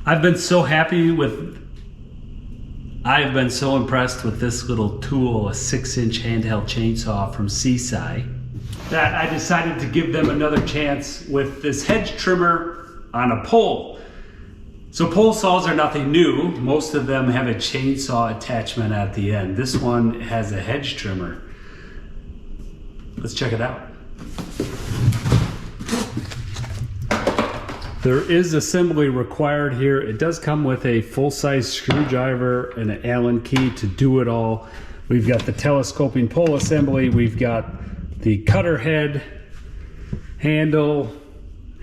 I've been so impressed with this little tool, a 6-inch handheld chainsaw from Seesii, that I decided to give them another chance with this hedge trimmer on a pole. So pole saws are nothing new. Most of them have a chainsaw attachment at the end. This one has a hedge trimmer. Let's check it out. There is assembly required here. It does come with a full-size screwdriver and an Allen key to do it all. We've got the telescoping pole assembly. We've got the cutter head, handle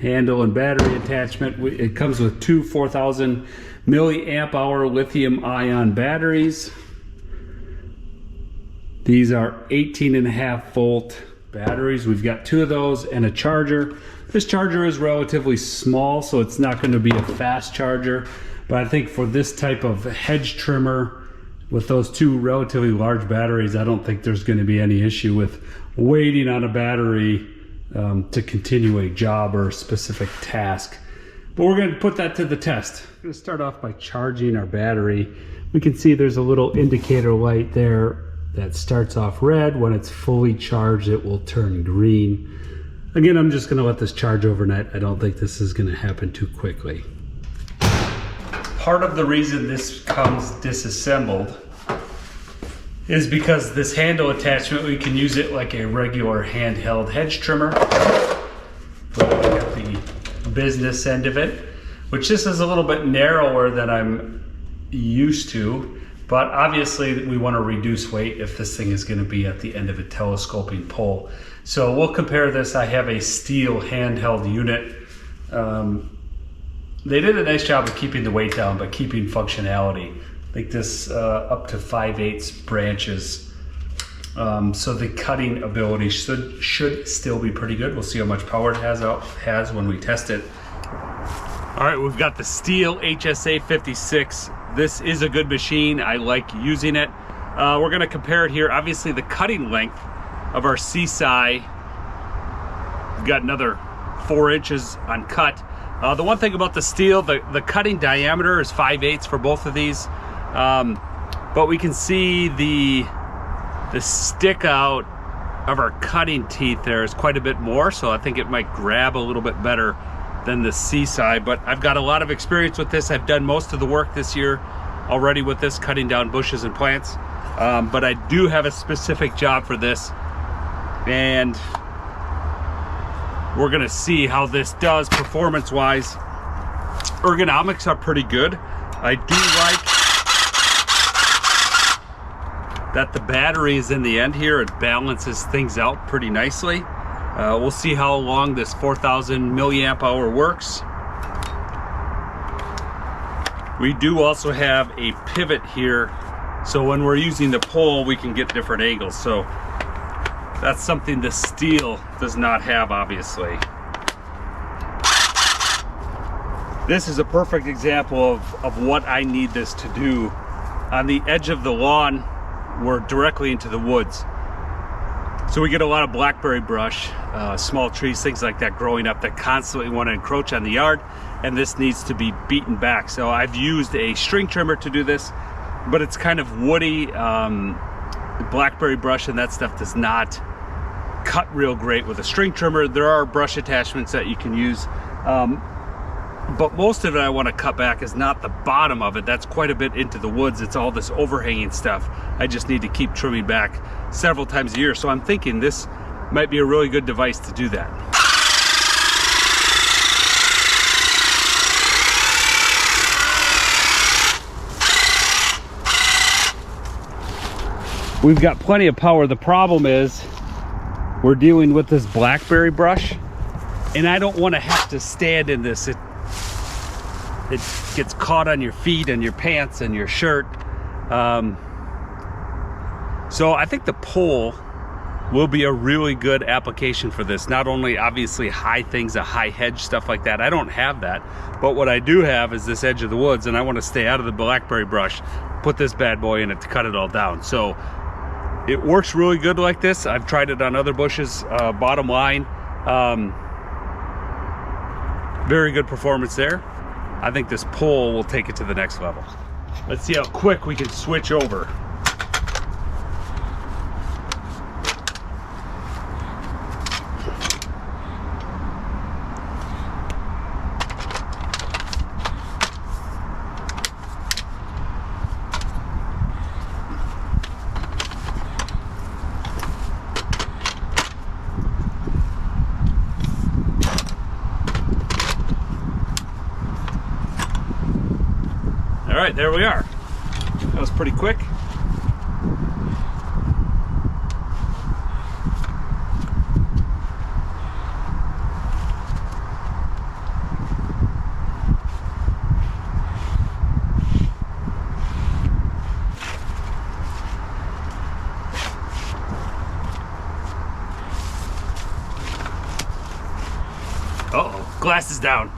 and battery attachment. It comes with two 4,000 milliamp hour lithium ion batteries. These are 18.5 volt batteries. We've got two of those and a charger. This charger is relatively small, so it's not going to be a fast charger, but I think for this type of hedge trimmer with those two relatively large batteries, I don't think there's going to be any issue with waiting on a battery to continue a job or a specific task. But we're going to put that to the test. I'm going to start off by charging our battery. We can see there's a little indicator light there that starts off red. When it's fully charged, it will turn green. Again, I'm just going to let this charge overnight. I don't think this is going to happen too quickly. Part of the reason this comes disassembled is because this handle attachment, we can use it like a regular handheld hedge trimmer. But we got the business end of it, which this is a little bit narrower than I'm used to. But obviously we want to reduce weight if this thing is going to be at the end of a telescoping pole. So we'll compare this. I have a steel handheld unit. They did a nice job of keeping the weight down, but keeping functionality. I think this up to 5/8 branches. So the cutting ability should still be pretty good. We'll see how much power it has when we test it. All right, we've got the Steel HSA 56. This is a good machine. I like using it. We're gonna compare it here. Obviously the cutting length of our Seesii, we've got another 4 inches on cut. The one thing about the steel, the cutting diameter is 5/8 for both of these. But we can see the stick out of our cutting teeth there is quite a bit more, so I think it might grab a little bit better than the Seesii. But I've got a lot of experience with this. I've done most of the work this year already with this, cutting down bushes and plants. But I do have a specific job for this, and we're gonna see how this does performance-wise. Ergonomics are pretty good. I do like that the battery is in the end here. It balances things out pretty nicely. We'll see how long this 4,000 milliamp hour works. We do also have a pivot here, so when we're using the pole, we can get different angles. So that's something the steel does not have, obviously. This is a perfect example of what I need this to do. On the edge of the lawn, we're directly into the woods. So we get a lot of blackberry brush, small trees, things like that growing up that constantly want to encroach on the yard, and this needs to be beaten back. So I've used a string trimmer to do this, but it's kind of woody. Blackberry brush and that stuff does not cut real great with a string trimmer. There are brush attachments that you can use, but most of it I want to cut back is not the bottom of it. That's quite a bit into the woods. It's all this overhanging stuff. I just need to keep trimming back several times a year. So I'm thinking this might be a really good device to do that. We've got plenty of power. The problem is we're dealing with this blackberry brush, and I don't want to have to stand in this. It gets caught on your feet and your pants and your shirt. So I think the pole will be a really good application for this. Not only obviously high things, a high hedge, stuff like that. I don't have that, but what I do have is this edge of the woods, and I want to stay out of the blackberry brush, put this bad boy in it to cut it all down. So it works really good like this. I've tried it on other bushes. Bottom line, very good performance there. I think this pull will take it to the next level. Let's see how quick we can switch over. All right, there we are. That was pretty quick. Uh-oh, glass is down.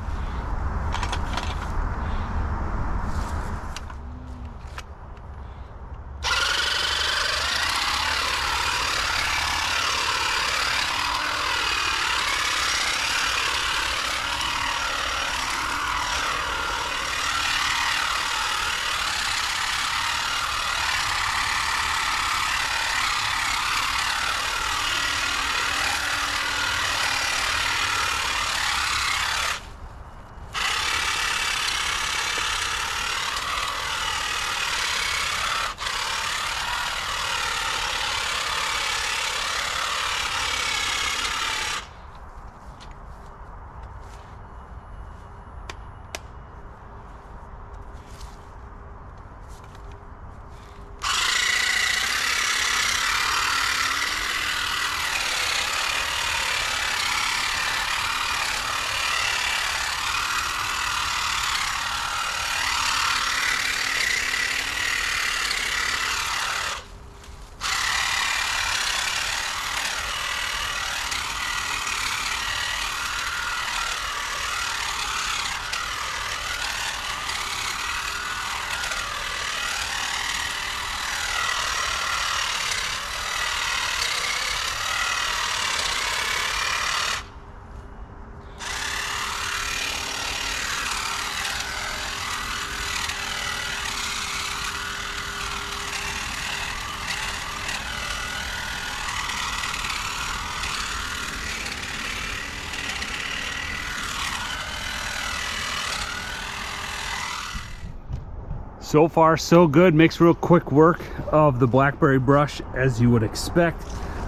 So far so good. Makes real quick work of the blackberry brush, as you would expect.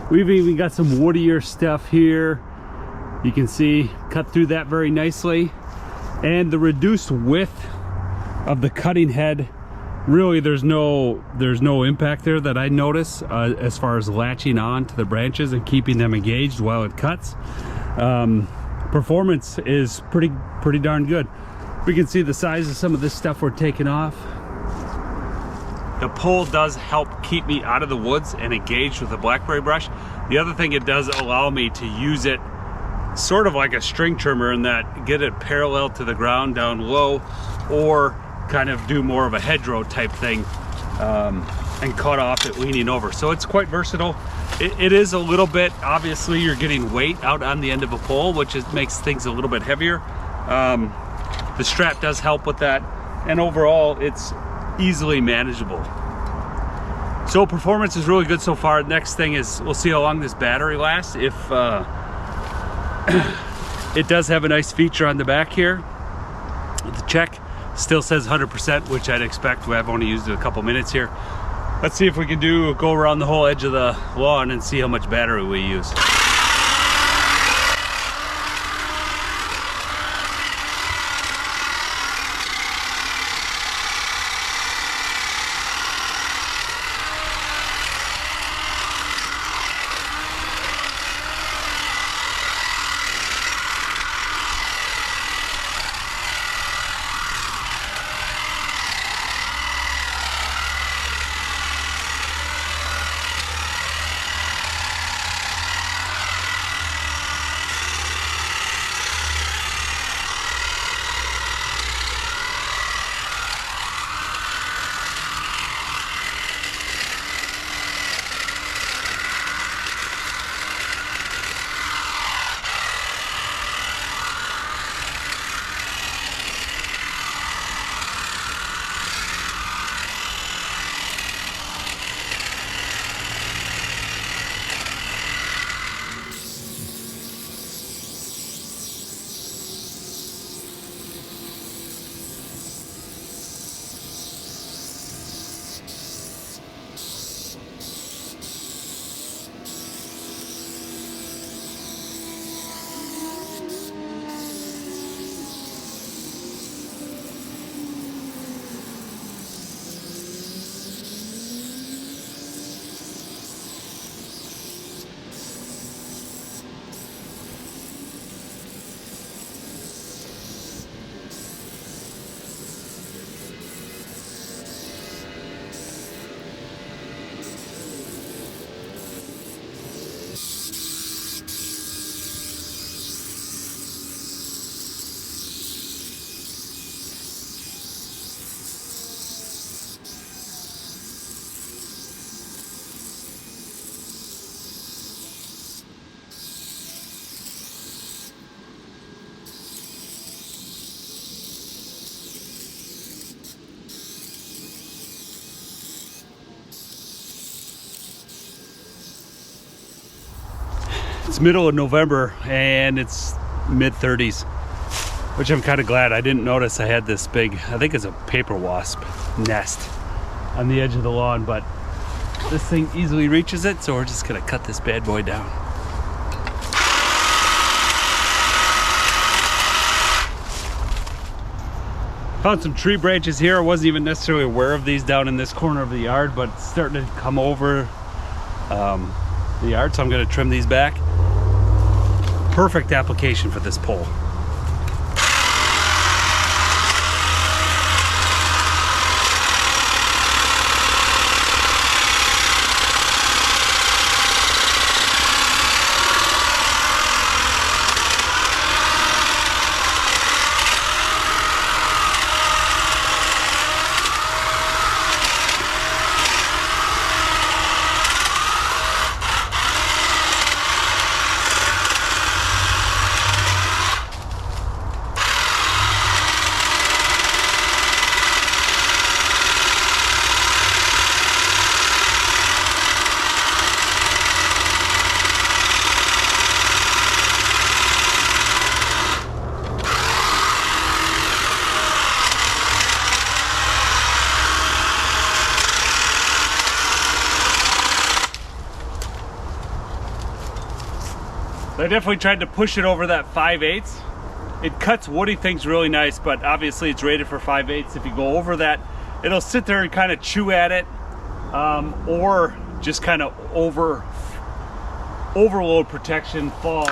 We've even got some woodier stuff here. You can see cut through that very nicely, and the reduced width of the cutting head, really there's no impact there that I notice as far as latching on to the branches and keeping them engaged while it cuts. Performance is pretty darn good. We can see the size of some of this stuff we're taking off. The pull does help keep me out of the woods and engaged with the blackberry brush. The other thing, it does allow me to use it sort of like a string trimmer, in that get it parallel to the ground down low, or kind of do more of a hedgerow type thing and cut off it leaning over. So it's quite versatile. It is a little bit, obviously you're getting weight out on the end of a pole, which makes things a little bit heavier. The strap does help with that, and overall it's easily manageable. So performance is really good so far. Next thing is we'll see how long this battery lasts. If it does have a nice feature on the back here. The check still says 100%, which I'd expect. I've only used it a couple minutes here. Let's see if we can go around the whole edge of the lawn and see how much battery we use. It's middle of November and it's mid-30s, which I'm kind of glad. I didn't notice I had this big, I think it's a paper wasp nest on the edge of the lawn, but this thing easily reaches it, so we're just gonna cut this bad boy down. Found some tree branches here. I wasn't even necessarily aware of these down in this corner of the yard, but it's starting to come over the yard, so I'm going to trim these back. Perfect application for this pole. I definitely tried to push it over that 5/8. It cuts woody things really nice, but obviously it's rated for 5/8. If you go over that, it'll sit there and kind of chew at it, or just kind of overload protection, fall.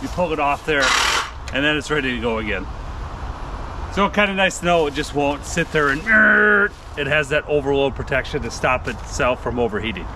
You pull it off there, and then it's ready to go again. So kind of nice to know it just won't sit there and it has that overload protection to stop itself from overheating.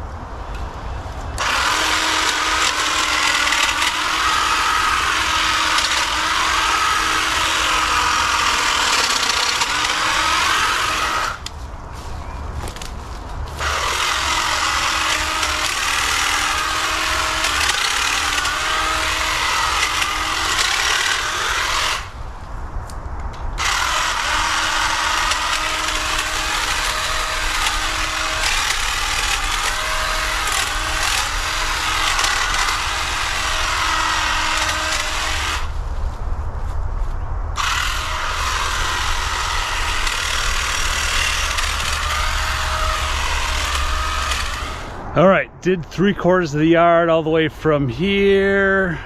All right, did 3/4 of the yard all the way from here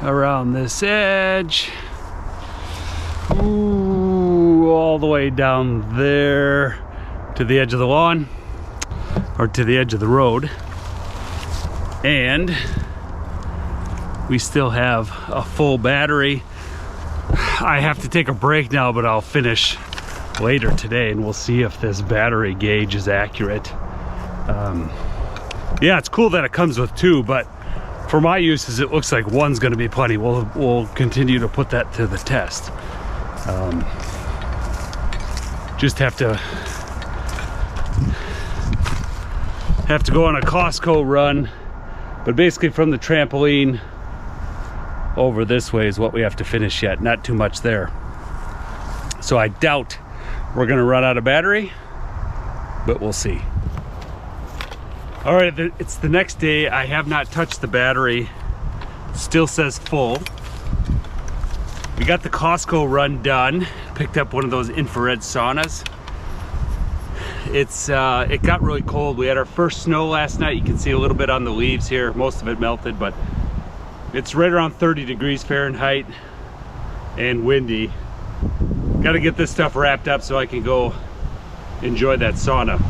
around this edge, all the way down there to the edge of the lawn, or to the edge of the road. And we still have a full battery. I have to take a break now, but I'll finish later today and we'll see if this battery gauge is accurate. Yeah, it's cool that it comes with two, but for my uses, it looks like one's going to be plenty. We'll continue to put that to the test. Just have to go on a Costco run, but basically from the trampoline over this way is what we have to finish yet. Not too much there. So I doubt we're going to run out of battery, but we'll see. All right, it's the next day. I have not touched the battery. It still says full. We got the Costco run done. Picked up one of those infrared saunas. It got really cold. We had our first snow last night. You can see a little bit on the leaves here. Most of it melted, but it's right around 30 degrees Fahrenheit and windy. Got to get this stuff wrapped up so I can go enjoy that sauna.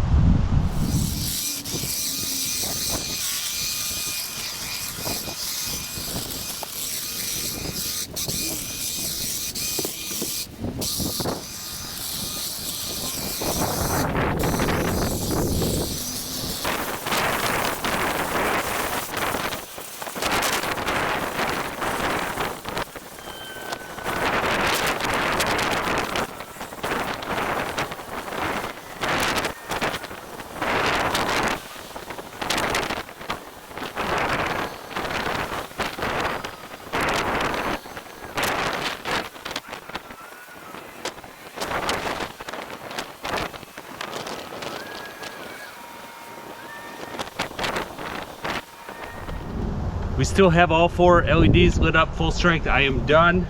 We still have all 4 LEDs lit up full strength. I am done.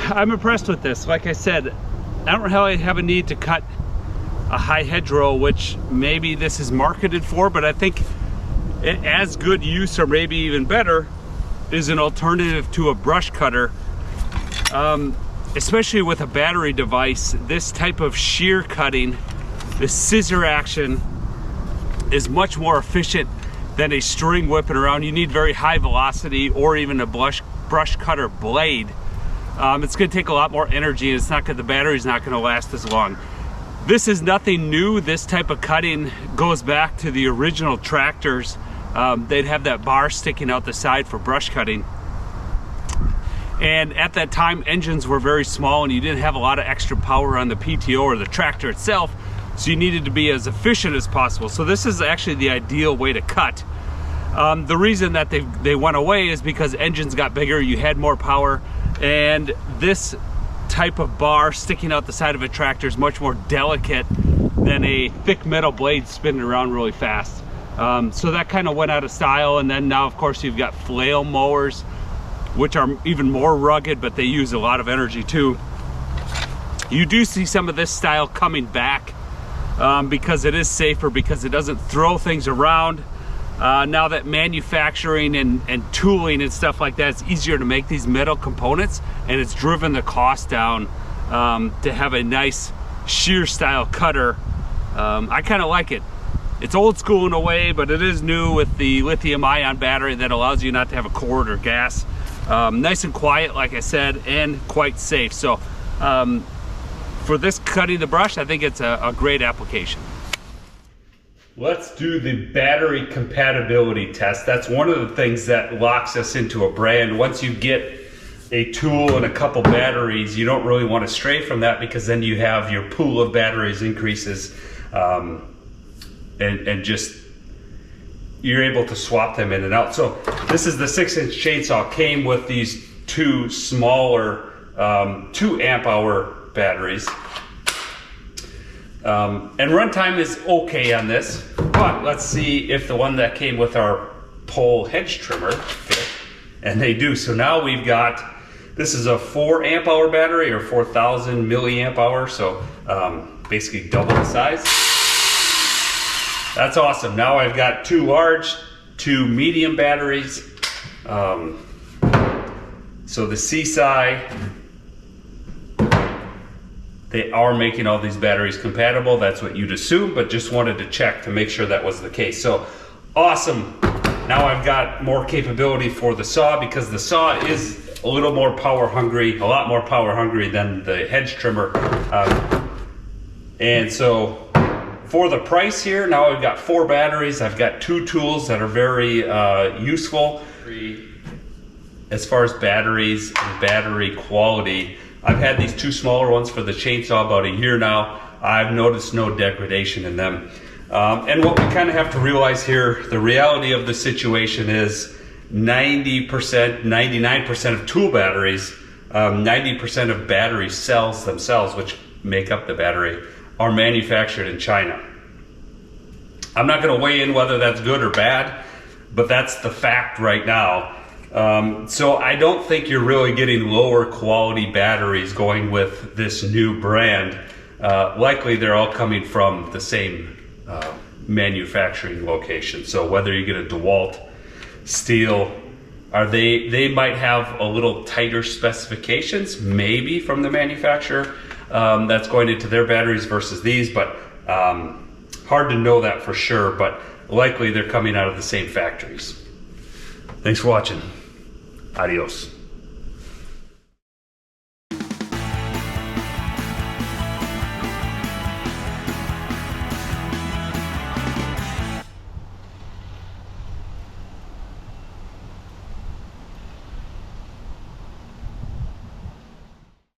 I'm impressed with this. Like I said, I don't really have a need to cut a high hedgerow, which maybe this is marketed for, but I think as good use, or maybe even better, is an alternative to a brush cutter. Especially with a battery device, this type of shear cutting, the scissor action, is much more efficient than a string whipping around. You need very high velocity, or even a brush cutter blade. It's going to take a lot more energy, and the battery's not going to last as long. This is nothing new. This type of cutting goes back to the original tractors. They'd have that bar sticking out the side for brush cutting. And at that time, engines were very small, and you didn't have a lot of extra power on the PTO or the tractor itself, so you needed to be as efficient as possible. So this is actually the ideal way to cut. The reason that they went away is because engines got bigger, you had more power, and this type of bar sticking out the side of a tractor is much more delicate than a thick metal blade spinning around really fast. So that kind of went out of style. And then now, of course, you've got flail mowers, which are even more rugged, but they use a lot of energy too. You do see some of this style coming back because it is safer, because it doesn't throw things around. Now that manufacturing and tooling and stuff like that, it's easier to make these metal components, and it's driven the cost down to have a nice shear style cutter. I kind of like it. It's old school in a way, but it is new with the lithium ion battery that allows you not to have a cord or gas. Nice and quiet, like I said, and quite safe. So for this cutting the brush, I think it's a great application. Let's do the battery compatibility test. That's one of the things that locks us into a brand. Once you get a tool and a couple batteries, you don't really want to stray from that, because then you have your pool of batteries increases, and just you're able to swap them in and out. So this is the 6-inch chainsaw. Came with these 2 smaller 2 amp hour batteries. And runtime is okay on this, but let's see if the one that came with our pole hedge trimmer fit, and they do. So now we've got, this is a 4 amp hour battery, or 4,000 milliamp hour, so basically double the size. That's awesome. Now I've got 2 large, 2 medium batteries. So the Seesii, they are making all these batteries compatible. That's what you'd assume, but just wanted to check to make sure that was the case. So awesome. Now I've got more capability for the saw, because the saw is a little more power hungry, a lot more power hungry than the hedge trimmer. And so for the price here, now I've got 4 batteries. I've got 2 tools that are very useful. As far as batteries and battery quality, I've had these 2 smaller ones for the chainsaw about a year now. I've noticed no degradation in them. And what we kind of have to realize here, the reality of the situation is 90%, 99% of tool batteries, 90% of battery cells themselves, which make up the battery, are manufactured in China. I'm not going to weigh in whether that's good or bad, but that's the fact right now. So I don't think you're really getting lower quality batteries going with this new brand. Likely they're all coming from the same manufacturing location. So whether you get a DeWalt, steel, they might have a little tighter specifications, maybe from the manufacturer that's going into their batteries versus these, but hard to know that for sure, but likely they're coming out of the same factories. Thanks for watching. Adios.